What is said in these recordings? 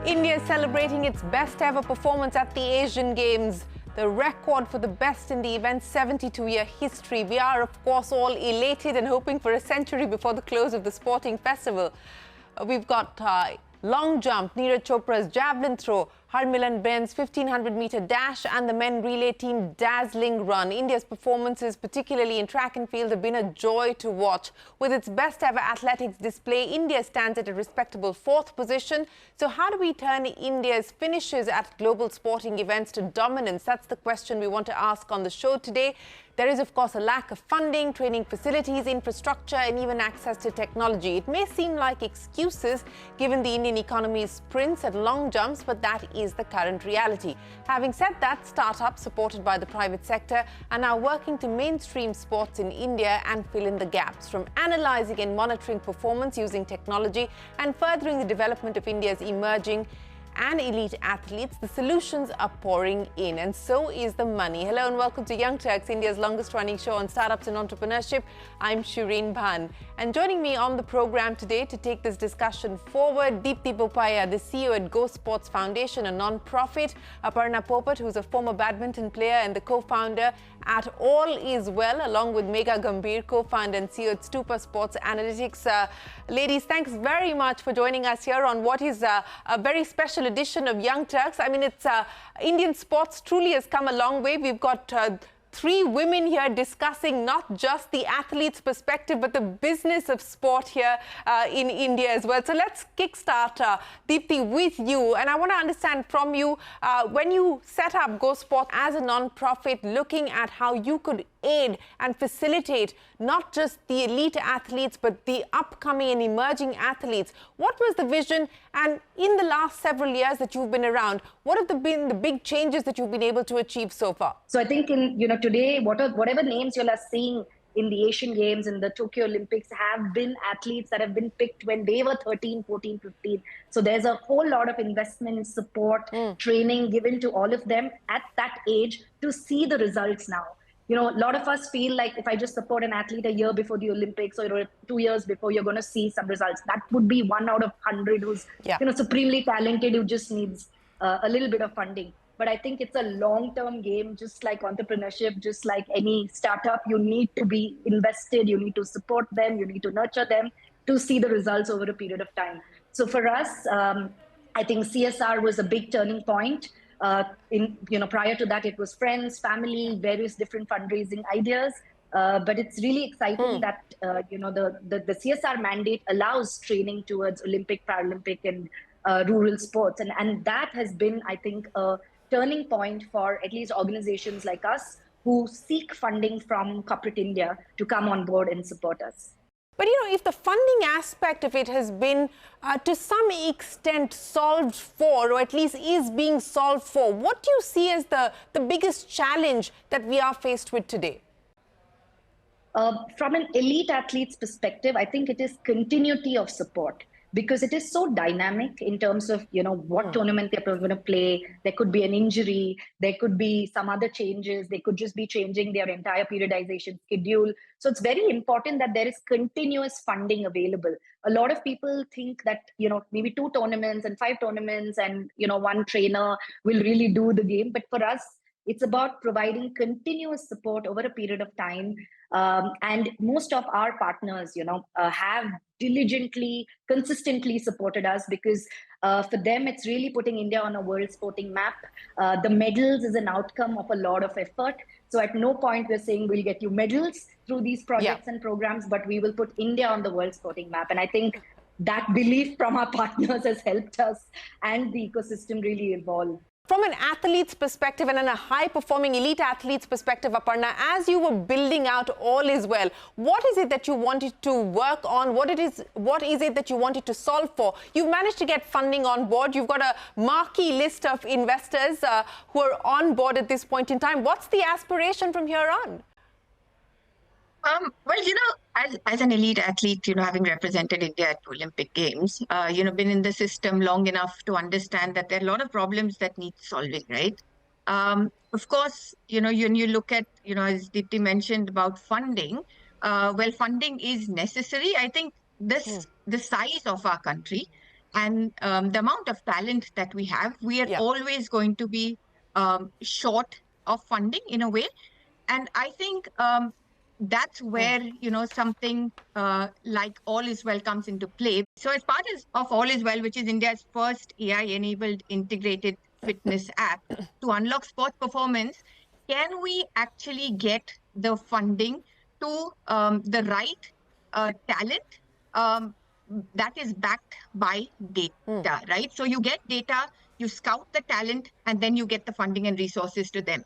India is celebrating its best ever performance at the Asian Games. The record for the best in the event's 72-year history. We are, of course, all elated and hoping for a century before the close of the sporting festival. We've got long jump, Neeraj Chopra's javelin throw, Harmilan Ben's 1500-meter dash and the men relay team dazzling run. India's performances, particularly in track and field, have been a joy to watch. With its best ever athletics display, India stands at a respectable 4th position. So how do we turn India's finishes at global sporting events to dominance? That's the question we want to ask on the show today. There is, of course, a lack of funding, training facilities, infrastructure and even access to technology. It may seem like excuses given the Indian economy's sprints at long jumps, but that is the current reality. Having said that, startups supported by the private sector are now working to mainstream sports in India and fill in the gaps, from analysing and monitoring performance using technology and furthering the development of India's emerging and elite athletes. The solutions are pouring in, and so is the money. Hello and welcome to Young Turks, India's longest running show on startups and entrepreneurship. I'm Shireen Bhan, and joining me on the program today to take this discussion forward, Deepti Bopaya, the CEO at Go Sports Foundation, a non-profit, Aparna Popat, who's a former badminton player and the co-founder at All Is Well, along with Megha Gambhir, co-founder and CEO at Stupa Sports Analytics. Ladies, thanks very much for joining us here on what is a very special edition of Young Turks. I mean, it's Indian sports truly has come a long way. We've got 3 women here discussing not just the athlete's perspective, but the business of sport here in India as well. So let's kickstart, Deepti, with you. And I want to understand from you, when you set up Go Sport as a non-profit, looking at how you could aid and facilitate not just the elite athletes, but the upcoming and emerging athletes. What was the vision? And in the last several years that you've been around, what have been the big changes that you've been able to achieve so far? So I think today, whatever names you're seeing in the Asian Games and the Tokyo Olympics have been athletes that have been picked when they were 13, 14, 15. So there's a whole lot of investment, support, training given to all of them at that age to see the results now. A lot of us feel like if I just support an athlete a year before the Olympics or 2 years before, you're going to see some results. That would be 1 out of 100 who's supremely talented, who just needs a little bit of funding. But I think it's a long-term game, just like entrepreneurship, just like any startup. You need to be invested, you need to support them, you need to nurture them to see the results over a period of time. So for us, I think CSR was a big turning point. Prior to that, it was friends, family, various different fundraising ideas. But it's really exciting that, the CSR mandate allows training towards Olympic, Paralympic and rural sports. And that has been, I think, a turning point for at least organizations like us who seek funding from corporate India to come on board and support us. But, if the funding aspect of it has been to some extent solved for, or at least is being solved for, what do you see as the biggest challenge that we are faced with today? From an elite athlete's perspective, I think it is continuity of support, because it is so dynamic in terms of, what tournament they're going to play. There could be an injury, there could be some other changes, they could just be changing their entire periodization schedule. So it's very important that there is continuous funding available. A lot of people think that, maybe 2 tournaments and 5 tournaments and, 1 trainer will really do the game. But for us, it's about providing continuous support over a period of time. And most of our partners, have diligently, consistently supported us, because for them, it's really putting India on a world sporting map. The medals is an outcome of a lot of effort. So at no point we're saying we'll get you medals through these projects and programs, but we will put India on the world sporting map. And I think that belief from our partners has helped us and the ecosystem really evolve. From an athlete's perspective and a high-performing elite athlete's perspective, Aparna, as you were building out All Is Well, what is it that you wanted to work on? What is it that you wanted to solve for? You've managed to get funding on board. You've got a marquee list of investors who are on board at this point in time. What's the aspiration from here on? Well, as an elite athlete, having represented India at Olympic Games, been in the system long enough to understand that there are a lot of problems that need solving, right? Of course, when you look at, as Deepti mentioned about funding, well, funding is necessary. I think the size of our country and the amount of talent that we have, we are always going to be short of funding in a way. And I think that's where, something like All Is Well comes into play. So as part of All Is Well, which is India's first AI-enabled integrated fitness app to unlock sports performance, can we actually get the funding to the right talent that is backed by data, right? So you get data, you scout the talent, and then you get the funding and resources to them.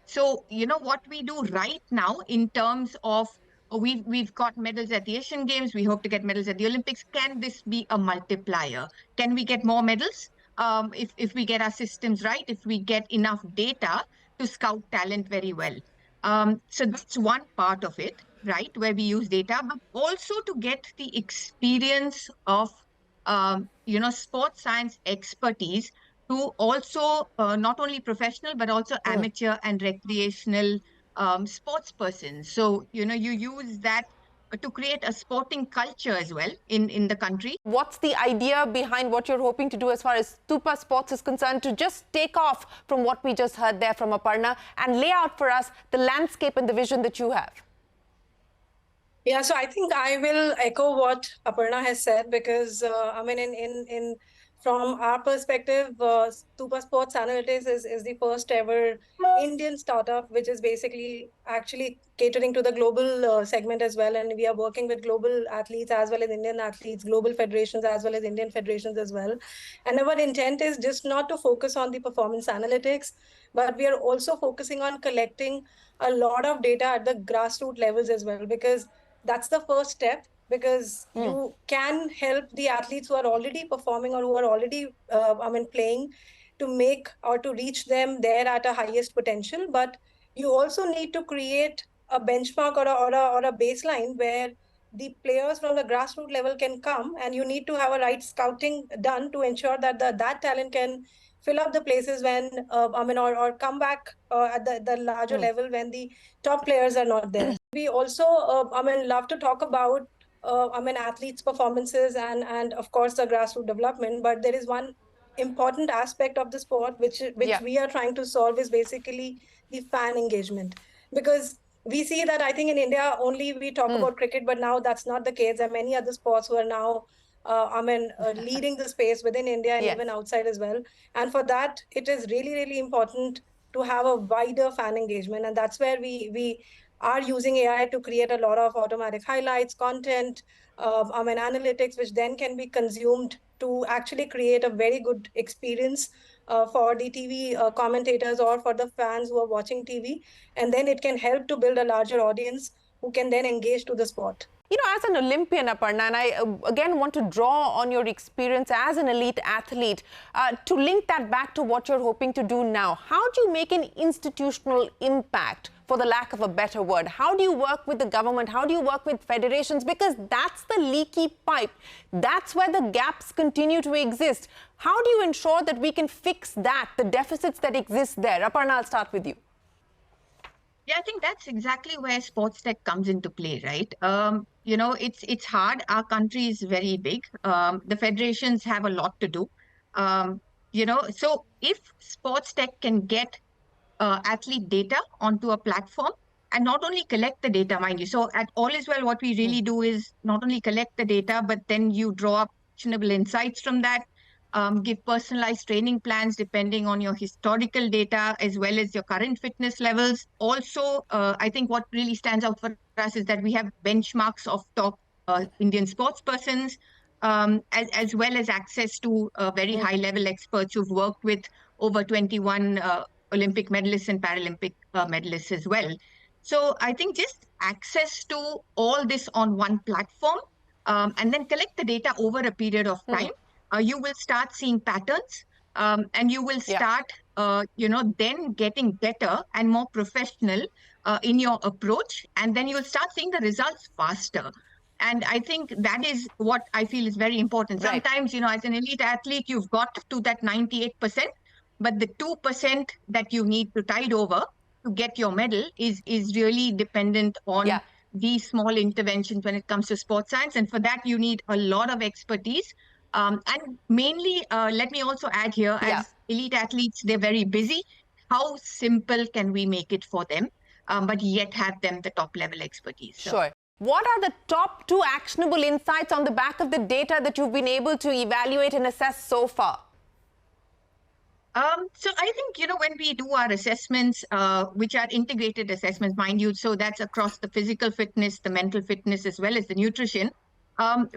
So, what we do right now in terms of we've got medals at the Asian Games, we hope to get medals at the Olympics. Can this be a multiplier? Can we get more medals if we get our systems right, if we get enough data to scout talent very well? So that's one part of it, right, where we use data, but also to get the experience of, sports science expertise to also not only professional, but also amateur and recreational sports persons. So, you use that to create a sporting culture as well in the country. What's the idea behind what you're hoping to do as far as Stupa Sports is concerned, to just take off from what we just heard there from Aparna and lay out for us the landscape and the vision that you have? Yeah, so I think I will echo what Aparna has said, because I mean, from our perspective, Stupa Sports Analytics is the first ever Indian startup, which is basically actually catering to the global segment as well. And we are working with global athletes as well as Indian athletes, global federations as well as Indian federations as well. And our intent is just not to focus on the performance analytics, but we are also focusing on collecting a lot of data at the grassroots levels as well, because that's the first step. Because you can help the athletes who are already performing or who are already, playing, to make or to reach them there at a highest potential. But you also need to create a benchmark or a baseline where the players from the grassroots level can come, and you need to have a right scouting done to ensure that that talent can fill up the places when, or come back at the larger level when the top players are not there. We also, love to talk about athletes' performances and of course the grassroots development. But there is one important aspect of the sport which we are trying to solve, is basically the fan engagement. Because we see that, I think in India only we talk about cricket, but now that's not the case. There are many other sports who are now leading the space within India and even outside as well. And for that, it is really, really important to have a wider fan engagement. And that's where we are using AI to create a lot of automatic highlights, content, analytics, which then can be consumed to actually create a very good experience for the TV commentators or for the fans who are watching TV. And then it can help to build a larger audience who can then engage to the sport. As an Olympian, Aparna, and I again want to draw on your experience as an elite athlete, to link that back to what you're hoping to do now. How do you make an institutional impact, for the lack of a better word? How do you work with the government? How do you work with federations? Because that's the leaky pipe. That's where the gaps continue to exist. How do you ensure that we can fix that, the deficits that exist there? Aparna, I'll start with you. Yeah, I think that's exactly where sports tech comes into play, right? It's hard. Our country is very big. The federations have a lot to do. So if sports tech can get athlete data onto a platform and not only collect the data, mind you. So at All Is Well, what we really do is not only collect the data, but then you draw up actionable insights from that. Give personalized training plans depending on your historical data as well as your current fitness levels. Also, I think what really stands out for us is that we have benchmarks of top Indian sports persons, as well as access to very high-level experts who've worked with over 21 Olympic medalists and Paralympic medalists as well. So I think just access to all this on one platform, and then collect the data over a period of time. You will start seeing patterns, and you will start, then getting better and more professional in your approach. And then you will start seeing the results faster. And I think that is what I feel is very important. Sometimes, as an elite athlete, you've got to that 98%, but the 2% that you need to tide over to get your medal is really dependent on these small interventions when it comes to sports science. And for that, you need a lot of expertise And mainly, let me also add here, as elite athletes, they're very busy. How simple can we make it for them, but yet have them the top level expertise? So. Sure. What are the top 2 actionable insights on the back of the data that you've been able to evaluate and assess so far? So I think, when we do our assessments, which are integrated assessments, mind you, so that's across the physical fitness, the mental fitness, as well as the nutrition,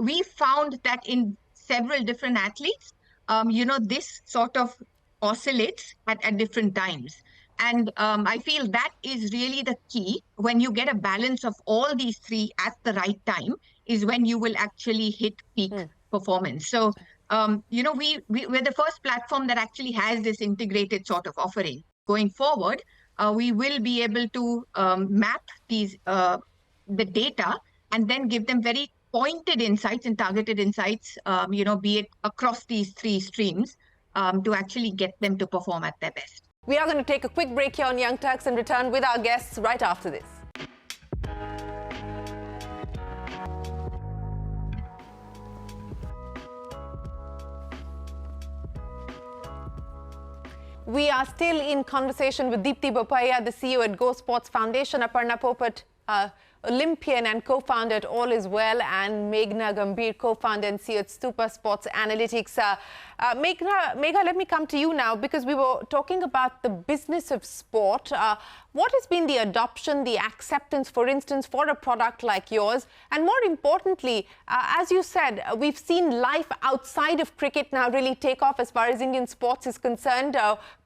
we found that in several different athletes, this sort of oscillates at different times. And I feel that is really the key. When you get a balance of all these 3 at the right time is when you will actually hit peak performance. So, we're the first platform that actually has this integrated sort of offering. Going forward, we will be able to map these the data and then give them very pointed insights and targeted insights, be it across these 3 streams, to actually get them to perform at their best. We are going to take a quick break here on Young Turks and return with our guests right after this. We are still in conversation with Deepti Bopaiah, the CEO at Go Sports Foundation, Aparna Popat, Olympian and co-founder at All Is Well, and Meghna Gambhir, co-founder and CEO at Stupa Sports Analytics. Meghna, let me come to you now, because we were talking about the business of sport. What has been the adoption, the acceptance, for instance, for a product like yours? And more importantly, as you said, we've seen life outside of cricket now really take off as far as Indian sports is concerned,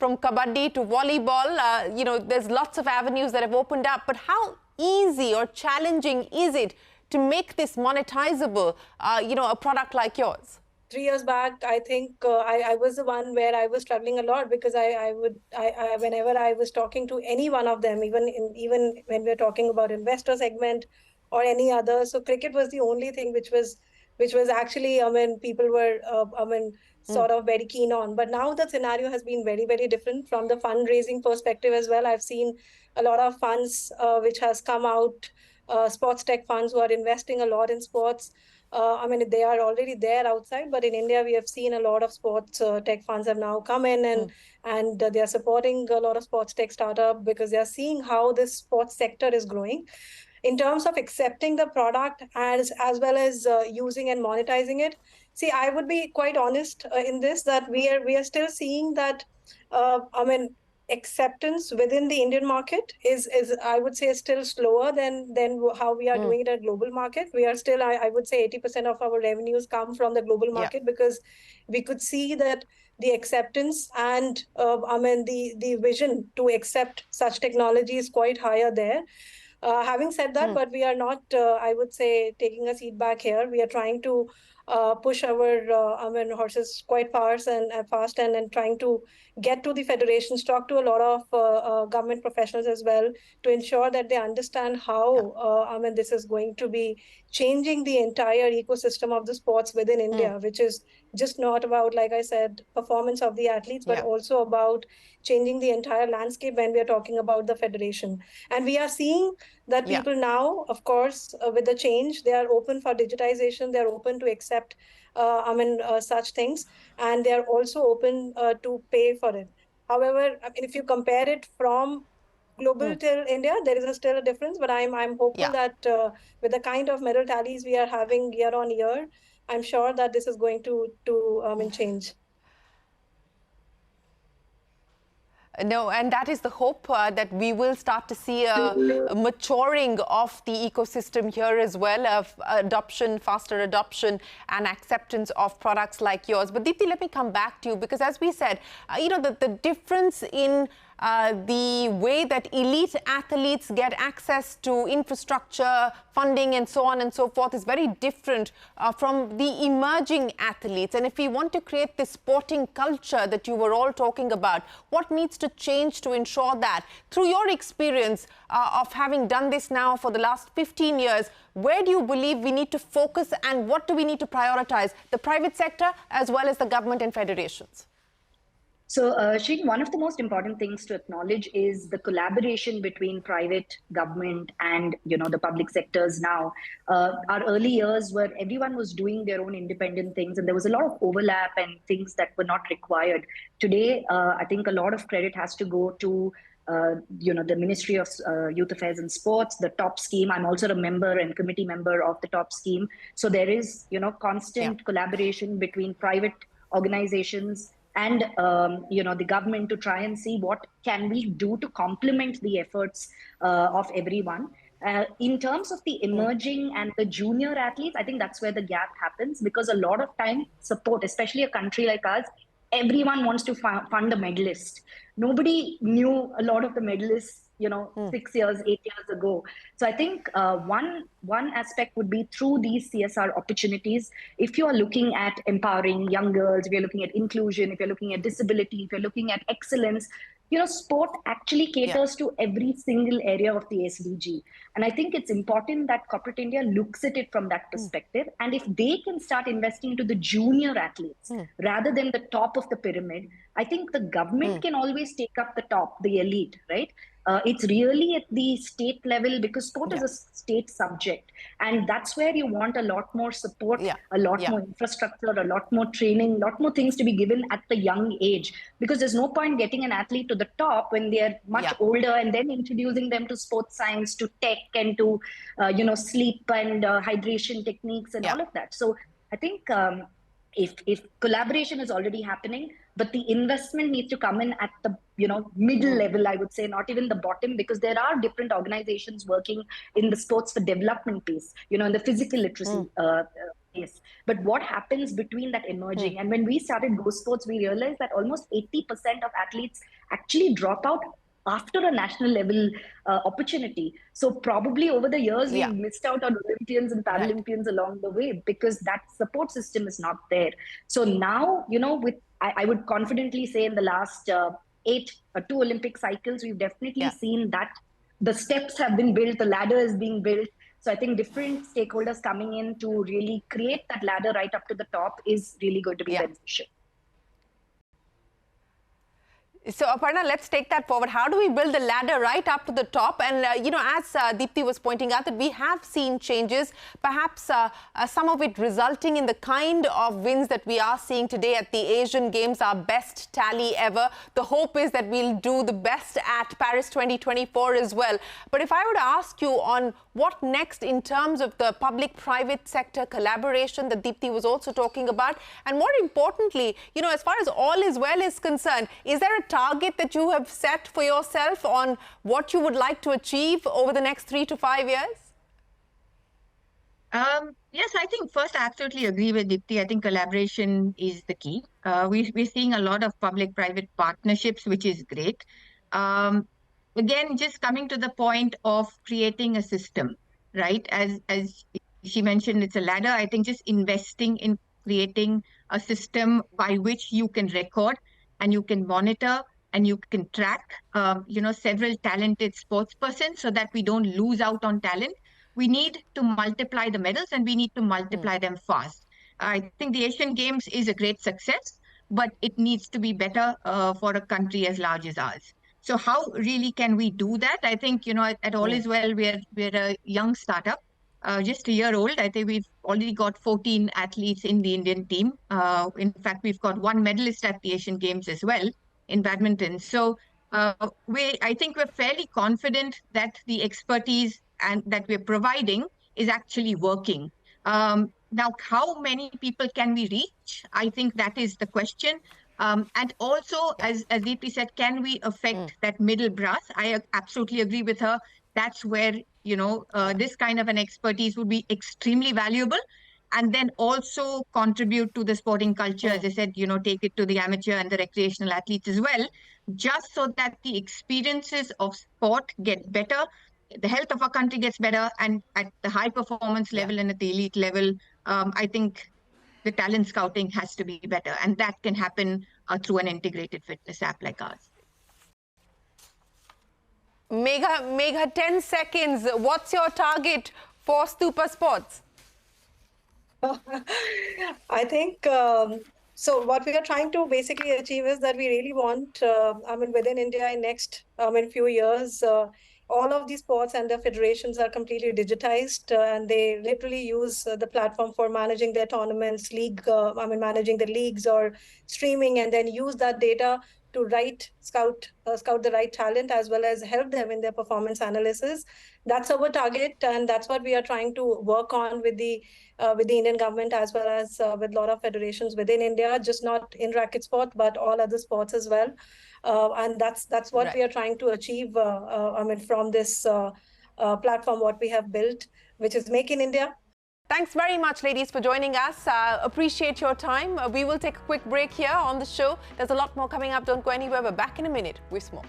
from kabaddi to volleyball. There's lots of avenues that have opened up. But how easy or challenging is it to make this monetizable, a product like yours? 3 years back, I think I was the one where I was struggling a lot, because whenever I was talking to any one of them, even when we're talking about investor segment or any other, so cricket was the only thing which was actually, people were, sort of very keen on. But now the scenario has been very, very different from the fundraising perspective as well. I've seen a lot of funds which has come out, sports tech funds who are investing a lot in sports. They are already there outside, but in India, we have seen a lot of sports tech funds have now come in, and they are supporting a lot of sports tech startup, because they are seeing how this sports sector is growing. In terms of accepting the product as well as using and monetizing it, see, I would be quite honest in this, that we are still seeing that, acceptance within the Indian market is I would say still slower than how we are doing it at global market. We are still, I would say 80% of our revenues come from the global market, because we could see that the acceptance and the vision to accept such technology is quite higher there. Having said that, but we are not, I would say, taking a seat back here. We are trying to push our horses quite fast and trying to get to the federations, talk to a lot of government professionals as well, to ensure that they understand how this is going to be changing the entire ecosystem of the sports within India, which is just not about, like I said, performance of the athletes, but also about changing the entire landscape when we are talking about the federation. And we are seeing that people now, of course, with the change, they are open for digitization, they are open to accept such things, and they are also open to pay for it. However, if you compare it from global till India, there is still a difference, but I'm hopeful that with the kind of medal tallies we are having year on year, I'm sure that this is going to change. No, and that is the hope, that we will start to see a maturing of the ecosystem here as well, of adoption, faster adoption and acceptance of products like yours. But Deepti, let me come back to you, because as we said, the difference in the way that elite athletes get access to infrastructure, funding and so on and so forth is very different from the emerging athletes. And if we want to create this sporting culture that you were all talking about, what needs to change to ensure that? Through your experience of having done this now for the last 15 years, where do you believe we need to focus and what do we need to prioritize, the private sector as well as the government and federations? So, Sheen, one of the most important things to acknowledge is the collaboration between private, government, and the public sectors now. Our early years where everyone was doing their own independent things, and there was a lot of overlap and things that were not required. Today, I think a lot of credit has to go to the Ministry of Youth Affairs and Sports, the TOP scheme. I'm also a member and committee member of the TOP scheme. So there is, constant collaboration between private organizations and the government to try and see what can we do to complement the efforts of everyone. In terms of the emerging and the junior athletes, I think that's where the gap happens, because a lot of time support, especially a country like ours, everyone wants to fund a medalist. Nobody knew a lot of the medalists 6 years, 8 years ago. So I think one aspect would be through these CSR opportunities. If you are looking at empowering young girls, if you're looking at inclusion, if you're looking at disability, if you're looking at excellence, sport actually caters to every single area of the SDG. And I think it's important that corporate India looks at it from that perspective. And if they can start investing into the junior athletes rather than the top of the pyramid, I think the government can always take up the top, the elite, right? It's really at the state level, because sport is a state subject. And that's where you want a lot more support, a lot more infrastructure, a lot more training, a lot more things to be given at the young age. Because there's no point getting an athlete to the top when they're much older and then introducing them to sports science, to tech, and to, sleep and hydration techniques and all of that. So I think if collaboration is already happening, but the investment needs to come in at the middle level, I would say, not even the bottom, because there are different organizations working in the sports for development piece, in the physical literacy piece. But what happens between that emerging? And when we started Go Sports, we realized that almost 80% of athletes actually drop out after a national level opportunity. So probably over the years, we've missed out on Olympians and Paralympians along the way, because that support system is not there. So now, I would confidently say in the last 2 Olympic cycles, we've definitely seen that the steps have been built, the ladder is being built. So I think different stakeholders coming in to really create that ladder right up to the top is really going to be beneficial. So, Aparna, let's take that forward. How do we build the ladder right up to the top? And, as Deepti was pointing out, that we have seen changes, perhaps some of it resulting in the kind of wins that we are seeing today at the Asian Games, our best tally ever. The hope is that we'll do the best at Paris 2024 as well. But if I were to ask you on what next in terms of the public-private sector collaboration that Deepti was also talking about, and more importantly, as far as all is well is concerned, is there a target that you have set for yourself on what you would like to achieve over the next 3 to 5 years? Yes, I think first I absolutely agree with Deepti. I think collaboration is the key. We're seeing a lot of public-private partnerships, which is great. Again, just coming to the point of creating a system, right? As she mentioned, it's a ladder. I think just investing in creating a system by which you can record and you can monitor and you can track, several talented sports persons, so that we don't lose out on talent. We need to multiply the medals, and we need to multiply them fast. I think the Asian Games is a great success, but it needs to be better for a country as large as ours. So how really can we do that? I think, at All Is Well, we're a young startup. Just a year old. I think we've already got 14 athletes in the Indian team. In fact, we've got 1 medalist at the Asian Games as well in badminton. So I think we're fairly confident that the expertise and that we're providing is actually working. Now, how many people can we reach? I think that is the question. And also, as Deepti said, can we affect that middle brass? I absolutely agree with her. That's where, this kind of an expertise would be extremely valuable, and then also contribute to the sporting culture, as I said, take it to the amateur and the recreational athletes as well, just so that the experiences of sport get better, the health of our country gets better, and at the high performance level and at the elite level, I think the talent scouting has to be better, and that can happen through an integrated fitness app like ours. Megha, 10 seconds. What's your target for Stupa Sports? I think So what we are trying to basically achieve is that we really want, within India in next, few years, all of these sports and the federations are completely digitized, and they literally use the platform for managing their tournaments, managing the leagues or streaming, and then use that data to scout the right talent, as well as help them in their performance analysis. That's our target, and that's what we are trying to work on with the Indian government, as well as with a lot of federations within India, just not in racket sport, but all other sports as well. And that's what we are trying to achieve, from this platform, what we have built, which is Make in India. Thanks very much, ladies, for joining us. Appreciate your time. We will take a quick break here on the show. There's a lot more coming up. Don't go anywhere. We're back in a minute with more.